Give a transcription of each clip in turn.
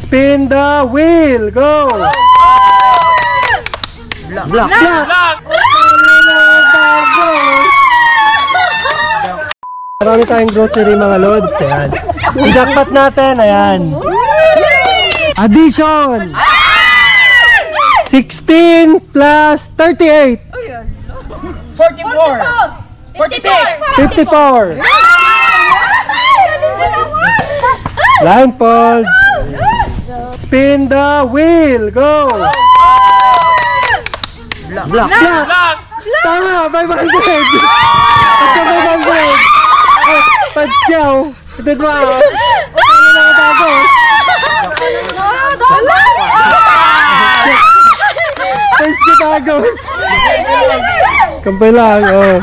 Spin the wheel. Go. Block. Marami tayong grocery mga lods. Ayan. I-jackpot natin. Ayan. Addition. 16 plus 38. 44. 46. 54. Blindfold. Spin the wheel. Go. Block. Tama. 500. Ito 500. Padyaw. Ito ba? Ano na tapos? Thanks ka tagos. Kampay lang. Oh.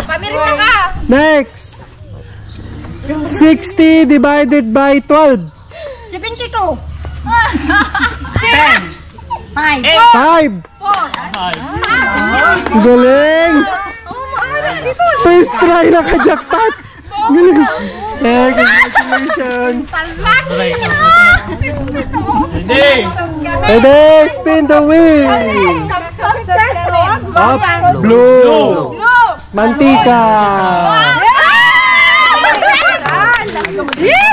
Pamirita ka. Next. 60 divided by 12. 72. 10. 5. 4. Galing. First try na ka-jackpot. Galing. Congratulations. Pwede, spin the wheel. Up, blue. Mantika.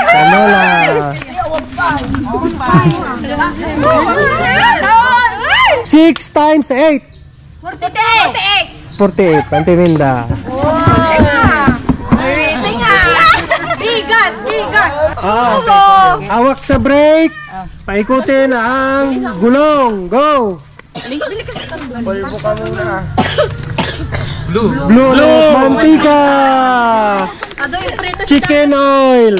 Canola. 6 times 8. 48. Pantiminda. Bigas. Awak sa brake. Paikutin ang gulong. Go. Blue. Mantika. Chicken oil.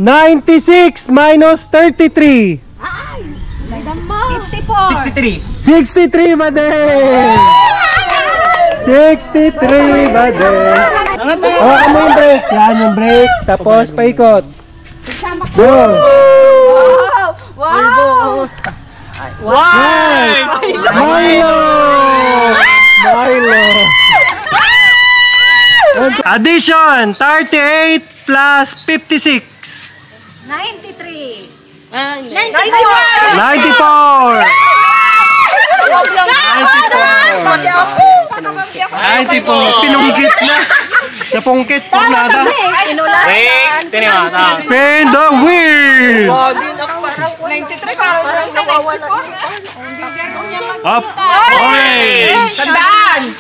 96 minus 33. 63. 63 ba din? 63 ba din? Hawakan mo yung brake. Yan yung brake. Tapos paikot. Go. Wow! Milo! Addition, 38 plus 56. 93. 94. 94. Pinunggit na. Napungkit po nada. Spin the wheel. 93 parang sa 94. Up. Orange. Sandaan.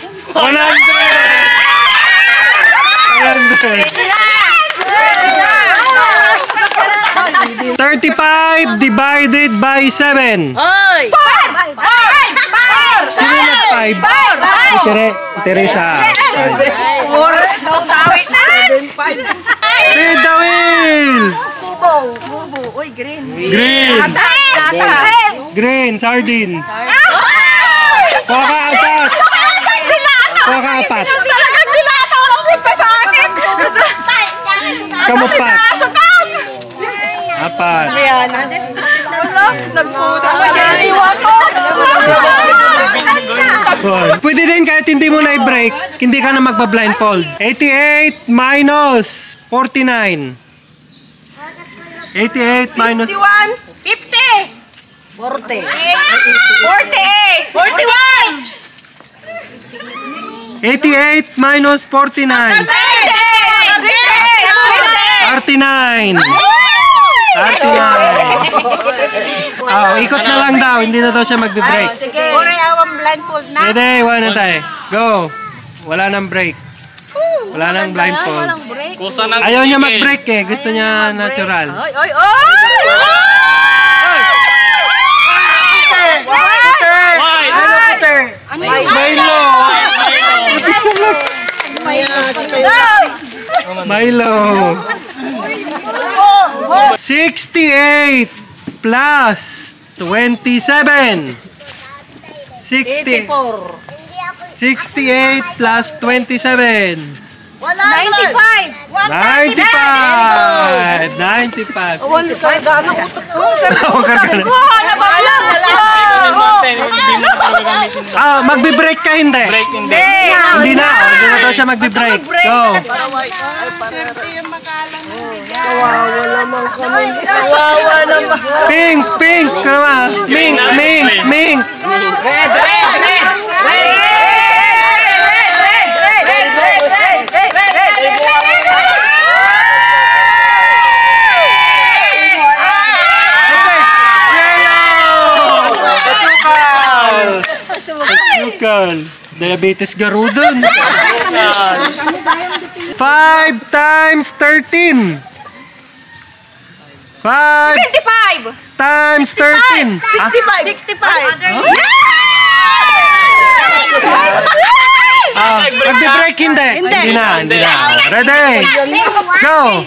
35 divided by 7. Sino na 5? Itere sa. Spin the wheel. Bubo. Uy, green. Green, sardines. Kuha ka apat. Talagang dilata. Walang punta sa akin. Kamu pa. Apat. Nagpuda pa siya. Iwan ko. Pwede din kahit hindi mo na i-break, hindi ka na magpa-blindfold. 88 minus 49. 88 minus 50. 40. 48. 41. 88 minus 49. 39. 39. Ikot na lang daw, hindi na daw siya magbe-break. Sige. Kuray awang blindfold na. Pwede, iwan na tayo. Go. Wala nang break. Wala nang blindfold. Ayaw niya mag-break eh. Gusto niya natural. Oy! Milo. 68 plus 27. 68 plus 27. 95. 95. Wala ka gana utot ko. Huwag ka na. Wala ba? magbe-break ka hindi? Break hindi. Hindi na. Hindi na daw siya magbe-break. Go. Kawawa naman. Pink, pink. Ming, ming, ming. Red. Asukal. Diabetes garudon. 5 times 13. 5 25. times 13. 65. Magbe-break hindi. Hindi na. Ready? Go.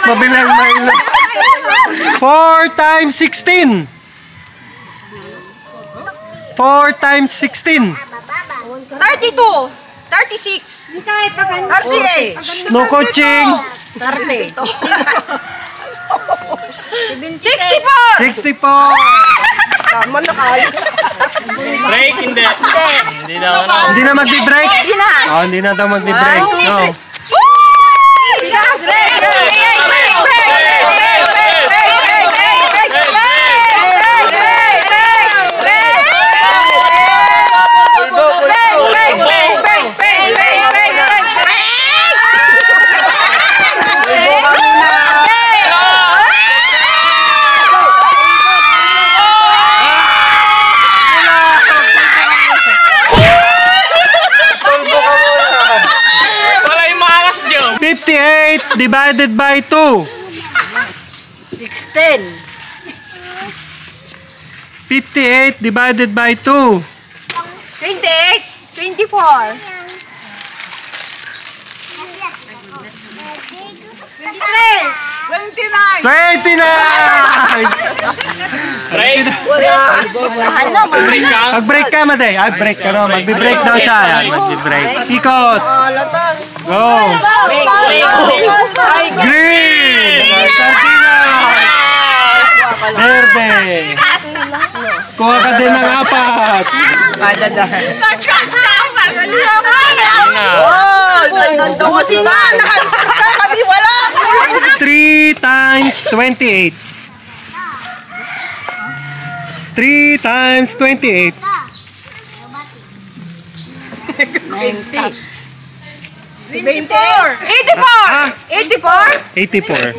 Mabilang Milo. 4 times 16. 4 times 16. 32. 36. 38. No coaching. 30. 64. 64. Break hindi. Hindi daw ano. Hindi na magbe-break. Hindi na. Oh, hindi na daw magbe-break. Go. Wala yung makas dyan. 58 divided by 2. 16. 58 divided by 2. 28. 24. 29. 29! Break. Break ka. Mag-break ka, Maday. Break ka no. Magbe-break daw siya. Yan, magbe-break. Ikot. Go. Green. Sartina. Verde. Kuha ka din ng 4. Kasi nga, nakaisip ka, kami wala. 3 times 28. 3 times 28. 90. 24. 84. 84.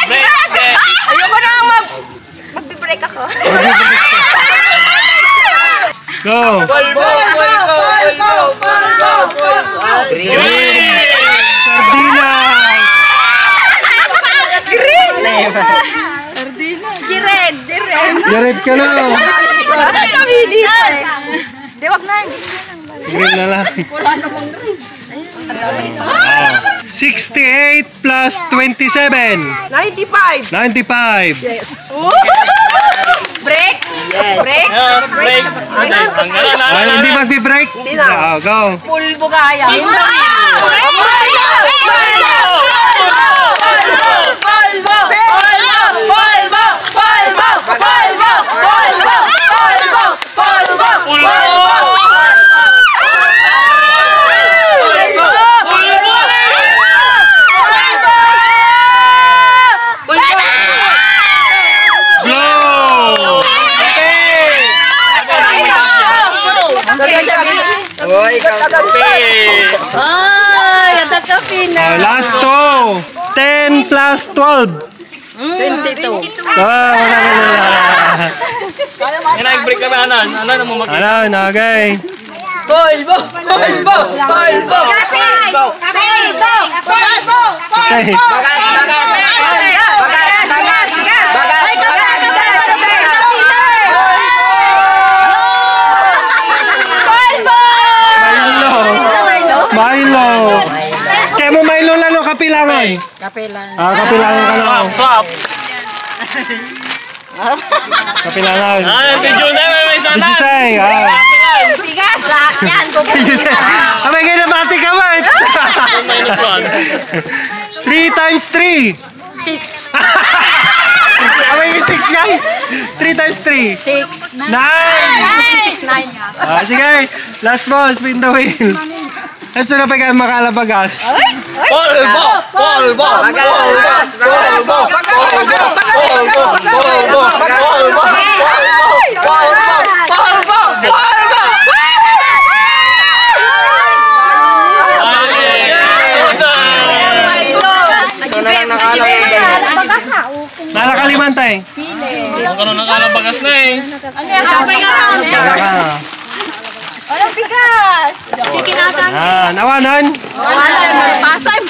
Break. Ayoko na mag-break ako. Go. Polvo. Green. Sardinas. Red. Jared ka na. Nabilis eh. Di, wag na. Green na lang. 68 plus 27. 95. 95. Break. Break. Break. Hindi magbe-break? Hindi na. Go. Pulbo kaya. Last 2. 10 plus 12. 22. Wala. Nag-break kami, Anan. Anan mo mag- Ano, nagay. Polvo. Okay. Kapilangan ka lang. Stop. Kapilangan. Video na may sanan. Bijisay. Bigas lahat yan. Bijisay. Abay kayo na bati ka ba? Minus 1. 3 times 3. 6. Abay yung 6 yan. 3 times 3. 9. 9. Sige. Last ball. Spin the wheel. At sino pa kayo makalabagas? Polvo. Nakakaliman tayo. Kung ano nakalabagas na eh. Walang bigas. Sige natin. Nawanan. Wala. Pasay.